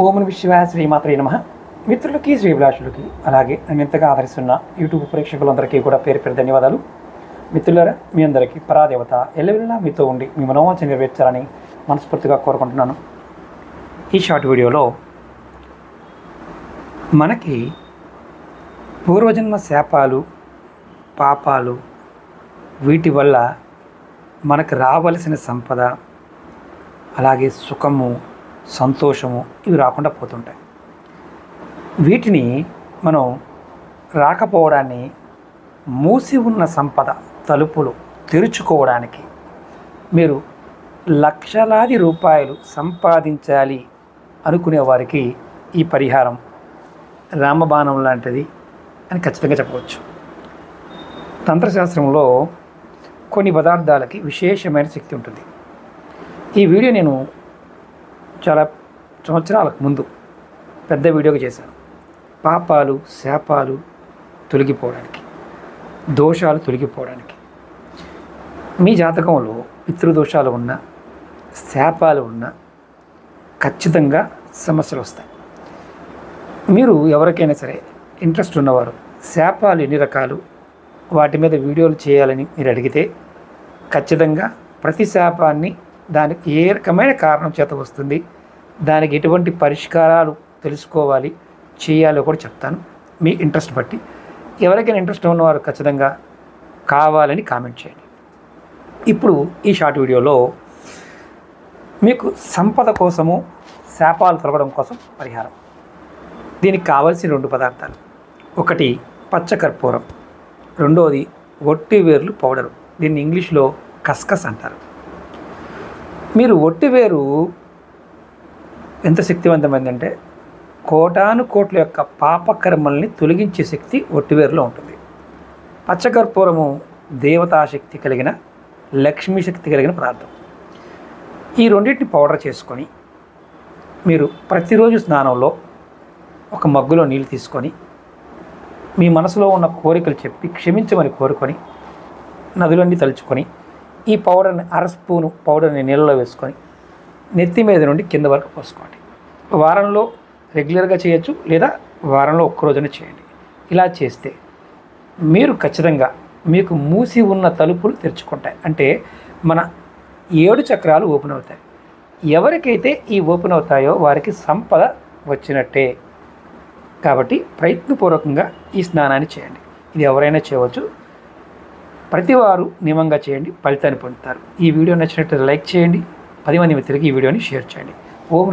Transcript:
ఓం నమః శివాయ శ్రీమాత్రే నమః. మిత్రులకి శ్రీభిలాషులకి అలాగే నన్ను ఎంతగా ఆదరిస్తున్న యూట్యూబ్ ప్రేక్షకులందరికీ కూడా పేరు పేరు ధన్యవాదాలు. మిత్రులారా, మీ అందరికీ పరాదేవత ఎల్లవెల్లా మీతో ఉండి మీ మనోవాంఛ నెరవేర్చాలని మనస్ఫూర్తిగా కోరుకుంటున్నాను. ఈ షార్ట్ వీడియోలో మనకి పూర్వజన్మ శాపాలు, పాపాలు, వీటి వల్ల మనకు రావలసిన సంపద, అలాగే సుఖము, సంతోషము ఇవి రాకుండా పోతుంటాయి. వీటిని మనం రాకపోవడాన్ని, మూసి ఉన్న సంపద తలుపులు తెరుచుకోవడానికి మీరు లక్షలాది రూపాయలు సంపాదించాలి అనుకునే వారికి ఈ పరిహారం రామబాణం లాంటిది అని ఖచ్చితంగా చెప్పవచ్చు. తంత్రశాస్త్రంలో కొన్ని పదార్థాలకి విశేషమైన శక్తి ఉంటుంది. ఈ వీడియో నేను చాలా సంవత్సరాలకు ముందు పెద్ద వీడియోగా చేశాను. పాపాలు, శాపాలు తొలగిపోవడానికి, దోషాలు తొలగిపోవడానికి. మీ జాతకంలో పితృదోషాలు ఉన్నా, శాపాలు ఉన్నా ఖచ్చితంగా సమస్యలు వస్తాయి. మీరు ఎవరికైనా సరే ఇంట్రెస్ట్ ఉన్నవారు శాపాలు ఎన్ని రకాలు, వాటి మీద వీడియోలు చేయాలని మీరు అడిగితే ఖచ్చితంగా ప్రతి శాపాన్ని, దానికి ఏ రకమైన కారణం చేత వస్తుంది, దానికి ఎటువంటి పరిష్కారాలు తెలుసుకోవాలి, చేయాలో కూడా చెప్తాను. మీ ఇంట్రెస్ట్ బట్టి ఎవరికైనా ఇంట్రెస్ట్ ఉన్నవారు ఖచ్చితంగా కావాలని కామెంట్ చేయండి. ఇప్పుడు ఈ షార్ట్ వీడియోలో మీకు సంపద కోసము, శాపాలు తొలగడం కోసం పరిహారం. దీనికి కావాల్సిన 2 పదార్థాలు. ఒకటి పచ్చకర్పూరం, రెండోది ఒట్టివేర్లు పౌడరు. దీన్ని ఇంగ్లీష్లో కస్కస్ అంటారు. మీరు ఒట్టివేరు ఎంత శక్తివంతమైందంటే కోటాను కోట్ల యొక్క పాపకర్మల్ని తొలగించే శక్తి ఒట్టివేరులో ఉంటుంది. పచ్చకర్పూరము దేవతాశక్తి కలిగిన, లక్ష్మీ శక్తి కలిగిన పదార్థం. ఈ రెండింటిని పౌడర్ చేసుకొని మీరు ప్రతిరోజు స్నానంలో ఒక మగ్గులో నీళ్ళు తీసుకొని మీ మనసులో ఉన్న కోరికలు చెప్పి క్షమించమని కోరుకొని నదులన్నీ తలుచుకొని ఈ పౌడర్ని 1/2 స్పూను పౌడర్ని నీళ్ళలో వేసుకొని నెత్తి మీద నుండి కింద వరకు పోసుకోండి. వారంలో రెగ్యులర్గా చేయొచ్చు, లేదా వారంలో ఒక్కరోజున చేయండి. ఇలా చేస్తే మీరు ఖచ్చితంగా మీకు మూసి ఉన్న తలుపులు తెరుచుకుంటాయి. అంటే మన 7 చక్రాలు ఓపెన్ అవుతాయి. ఎవరికైతే ఈ ఓపెన్ అవుతాయో వారికి సంపద వచ్చినట్టే. కాబట్టి ప్రయత్నపూర్వకంగా ఈ స్నానాన్ని చేయండి. ఇది ఎవరైనా చేయవచ్చు. ప్రతివారు నియమంగా చేయండి, ఫలితాన్ని పొందుతారు. ఈ వీడియో నచ్చినట్లయితే లైక్ చేయండి, 10 మంది మిత్రులకి ఈ వీడియోని షేర్ చేయండి. ఓం